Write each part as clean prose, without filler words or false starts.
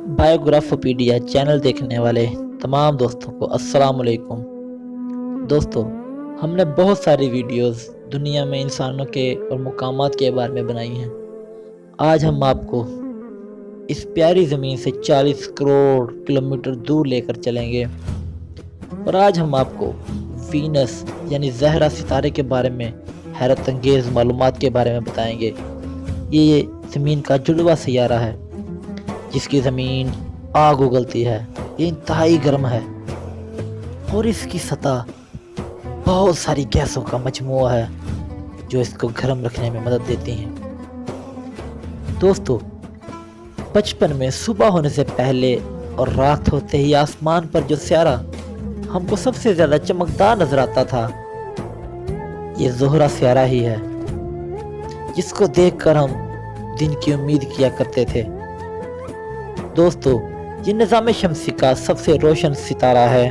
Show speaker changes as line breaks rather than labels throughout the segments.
बायोग्राफोपीडिया channel देखने वाले तमाम दोस्तों को अस्सलाम वालेकुम। दोस्तों, हमने बहुत सारी वीडियोस दुनिया में इंसानों के और मकामात के बारे में बनाई हैं। आज हम आपको इस प्यारी ज़मीन से 40 करोड़ किलोमीटर दूर लेकर चलेंगे और आज हम आपको वीनस यानी ज़हरा सितारे के बारे में हैरत अंगेज़ मालूमात के बारे में बताएंगे। ये ज़मीन का जुड़वा सैयारा है जिसकी ज़मीन आग उगलती है। ये इंतहाई गर्म है और इसकी सतह बहुत सारी गैसों का मजमूआ है जो इसको गर्म रखने में मदद देती हैं। दोस्तों, बचपन में सुबह होने से पहले और रात होते ही आसमान पर जो सितारा हमको सबसे ज़्यादा चमकदार नजर आता था, ये ज़ोहरा सितारा ही है, जिसको देखकर हम दिन की उम्मीद किया करते थे। दोस्तों, ये निज़ाम शमसी का सबसे रोशन सितारा है।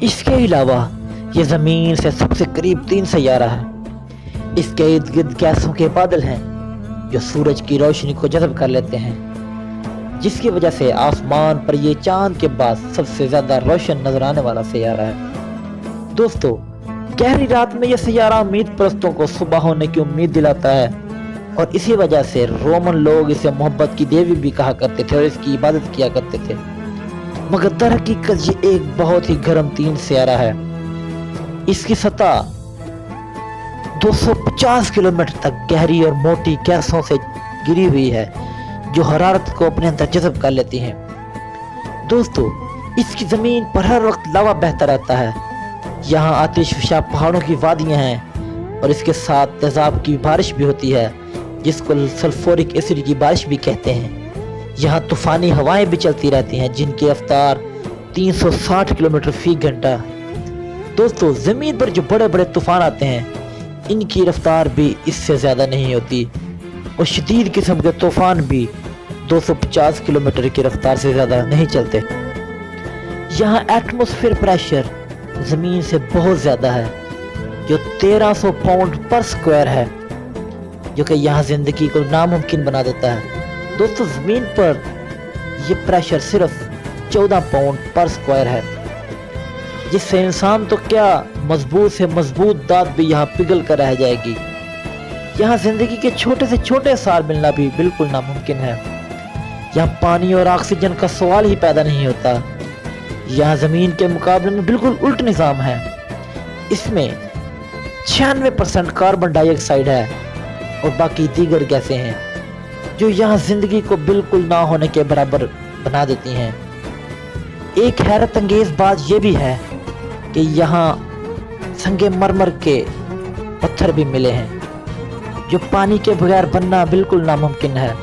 इसके अलावा ये ज़मीन से सबसे करीब 3 सैयारा है। इसके इर्द गिर्द गैसों के बादल हैं जो सूरज की रोशनी को जज़ब कर लेते हैं, जिसकी वजह से आसमान पर ये चांद के बाद सबसे ज़्यादा रोशन नजर आने वाला सैयारा है। दोस्तों, गहरी रात में यह सैयारा उम्मीद परस्तों को सुबह होने की उम्मीद दिलाता है और इसी वजह से रोमन लोग इसे मोहब्बत की देवी भी कहा करते थे और इसकी इबादत किया करते थे। मगर दर हकीकत ये एक बहुत ही गर्म तीन सैयारा है। इसकी सतह 250 किलोमीटर तक गहरी और मोटी गैसों से गिरी हुई है जो हरारत को अपने अंदर जज़ब कर लेती हैं। दोस्तों, इसकी ज़मीन पर हर वक्त लावा बहता रहता है। यहाँ आतिशफशा पहाड़ों की वादियाँ हैं और इसके साथ तेज़ाब की बारिश भी होती है जिसको सल्फ्यूरिक एसिड की बारिश भी कहते हैं। यहाँ तूफ़ानी हवाएं भी चलती रहती हैं जिनकी रफ्तार 360 किलोमीटर फी घंटा। दोस्तों, ज़मीन पर जो बड़े बड़े तूफ़ान आते हैं इनकी रफ्तार भी इससे ज़्यादा नहीं होती और शदीद किस्म के तूफ़ान भी 250 किलोमीटर की रफ्तार से ज़्यादा नहीं चलते। यहाँ एटमॉस्फेयर प्रेशर ज़मीन से बहुत ज़्यादा है जो 1300 पाउंड पर स्क्वायर है, जो कि यहाँ ज़िंदगी को नामुमकिन बना देता है। दोस्तों, ज़मीन पर यह प्रेशर सिर्फ 14 पाउंड पर स्क्वायर है, जिससे इंसान तो क्या मजबूत से मजबूत दांत भी यहाँ पिघल कर रह जाएगी। यहाँ ज़िंदगी के छोटे से छोटे सार मिलना भी बिल्कुल नामुमकिन है। यहाँ पानी और ऑक्सीजन का सवाल ही पैदा नहीं होता। यहाँ ज़मीन के मुकाबले में बिल्कुल उल्ट निज़ाम है। इसमें 96% कार्बन डाइऑक्साइड है और बाकी दीगर गैसें हैं जो यहाँ ज़िंदगी को बिल्कुल ना होने के बराबर बना देती हैं। एक हैरत अंगेज़ बात यह भी है कि यहाँ संगे मरमर के पत्थर भी मिले हैं जो पानी के बगैर बनना बिल्कुल नामुमकिन है।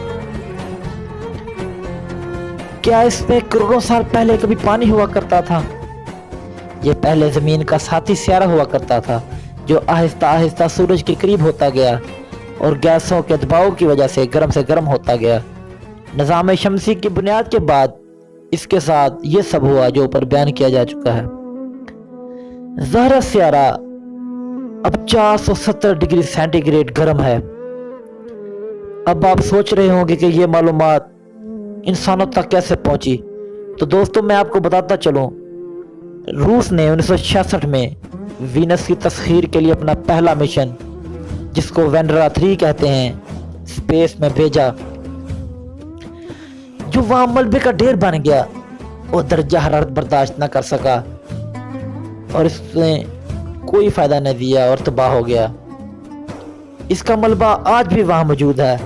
क्या इसमें करोड़ों साल पहले कभी पानी हुआ करता था? यह पहले ज़मीन का साथी सितारा हुआ करता था जो आहिस्ता आहिस्ता सूरज के करीब होता गया और गैसों के दबाव की वजह से गर्म होता गया। निज़ाम शमसी की बुनियाद के बाद इसके साथ ये सब हुआ जो ऊपर बयान किया जा चुका है। ज़हरा सितारा अब 470 डिग्री सेंटीग्रेड गर्म है। अब आप सोच रहे होंगे कि ये मालूमात इंसानों तक कैसे पहुंची, तो दोस्तों मैं आपको बताता चलूं। रूस ने 1966 में वीनस की तस्खीर के लिए अपना पहला मिशन, जिसको वेंडरा 3 कहते हैं, स्पेस में भेजा, जो वहां मलबे का ढेर बन गया और दर्जा हरारत बर्दाश्त न कर सका और इसने कोई फायदा न दिया और तबाह हो गया। इसका मलबा आज भी वहां मौजूद है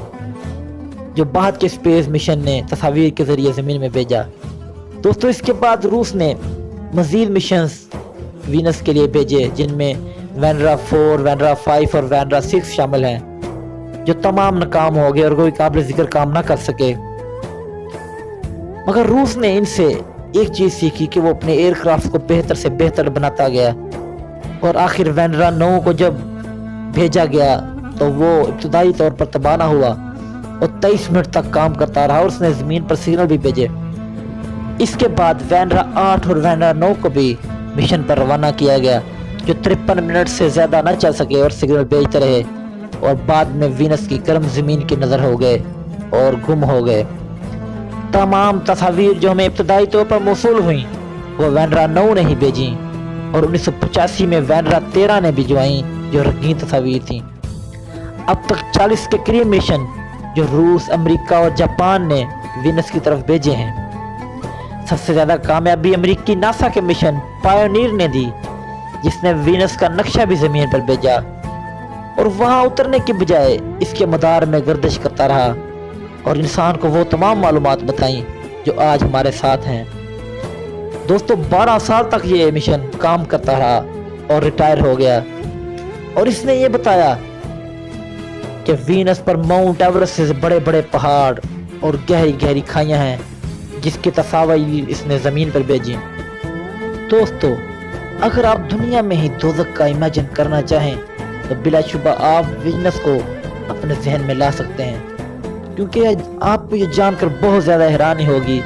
जो बाद के स्पेस मिशन ने तस्वीर के जरिए ज़मीन में भेजा। दोस्तों, इसके बाद रूस ने मज़ीद मिशंस वीनस के लिए भेजे जिनमें वेंडरा 4, वेंडरा 5 और वेंडरा 6 शामिल हैं, जो तमाम नाकाम हो गए और कोई काबिल जिक्र काम ना कर सके। मगर रूस ने इनसे एक चीज़ सीखी कि वो अपने एयरक्राफ्ट को बेहतर से बेहतर बनाता गया और आखिर वेंडरा 9 को जब भेजा गया तो वो इब्तदाई तौर पर तबाह ना हुआ और 23 मिनट तक काम करता रहा और उसने ज़मीन पर सिग्नल भी भेजे। इसके बाद वेंडरा 8 और वेंडरा 9 को भी मिशन पर रवाना किया गया जो 53 मिनट से ज़्यादा न चल सके और सिग्नल भेजते रहे और बाद में वीनस की गर्म ज़मीन की नज़र हो गए और गुम हो गए। तमाम तस्वीर जो हमें इब्तदाई तौर पर मौसूल हुई वो वैनरा 9 ने ही भेजी और 1985 में वैनरा 13 ने भिजवाई जो रंगीन तस्वीर थी। अब तक 40 के करीब मिशन जो रूस, अमेरिका और जापान ने वीनस की तरफ भेजे हैं। सबसे ज़्यादा कामयाबी अमेरिकी नासा के मिशन पायोनियर ने दी, जिसने वीनस का नक्शा भी ज़मीन पर भेजा और वहां उतरने की बजाय इसके मदार में गर्दिश करता रहा और इंसान को वो तमाम मालूमात बताई जो आज हमारे साथ हैं। दोस्तों 12 साल तक ये मिशन काम करता रहा और रिटायर हो गया और इसने ये बताया कि वीनस पर माउंट एवरेस्ट से बड़े बड़े पहाड़ और गहरी गहरी खाइयां हैं जिसकी तस्वीर इसने ज़मीन पर भेजी। दोस्तों अगर आप दुनिया में ही दोज़ख का इमेजिन करना चाहें तो बिलाशुबा आप वीनस को अपने जहन में ला सकते हैं, क्योंकि आपको ये जानकर बहुत ज़्यादा हैरानी होगी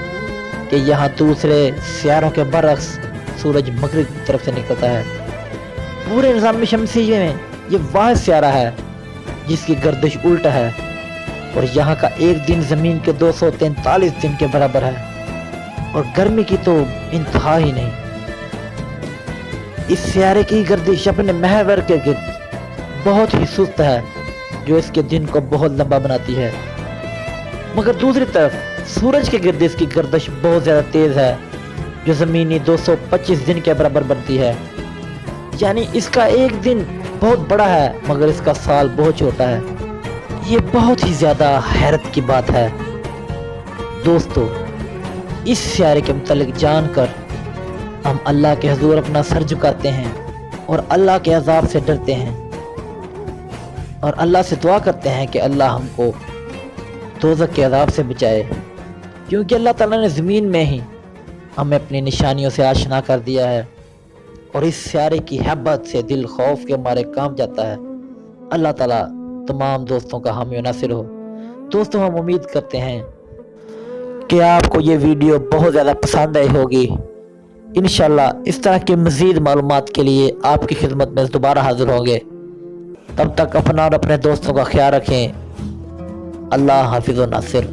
कि यहाँ दूसरे सियारों के बरक्स सूरज मगरिब की तरफ से निकलता है। पूरे निज़ाम शमसी में ये वाहिद सियारा है जिसकी गर्दिश उल्टा है और यहाँ का एक दिन ज़मीन के 243 दिन के बराबर है और गर्मी की तो इंतहा ही नहीं। इस सियारे की गर्दिश अपने महवर के गिर्द बहुत ही सुस्त है जो इसके दिन को बहुत लंबा बनाती है, मगर दूसरी तरफ सूरज के गिर्द इसकी गर्दिश बहुत ज़्यादा तेज़ है जो ज़मीनी 225 दिन के बराबर बनती है। यानी इसका एक दिन बहुत बड़ा है मगर इसका साल बहुत छोटा है। ये बहुत ही ज़्यादा हैरत की बात है। दोस्तों इस सियारे के मुतालिक जानकर हम अल्लाह के हुजूर अपना सर झुकाते हैं और अल्लाह के अज़ाब से डरते हैं और अल्लाह से दुआ करते हैं कि अल्लाह हमको दोज़ख के अज़ाब से बचाए, क्योंकि अल्लाह ताला ने ज़मीन में ही हमें अपनी निशानियों से आशना कर दिया है और इस सियारे की हैबत से दिल खौफ के मारे कांप जाता है। अल्लाह ताला तमाम दोस्तों का हामी नासिर हो। दोस्तों हम उम्मीद करते हैं कि आपको ये वीडियो बहुत ज़्यादा पसंद आई होगी। इंशाल्लाह इस तरह के मज़ीद मालूमात के लिए आपकी खिदमत में दोबारा हाजिर होंगे। तब तक अपना और अपने दोस्तों का ख्याल रखें। अल्लाह हाफिज़ व नासिर।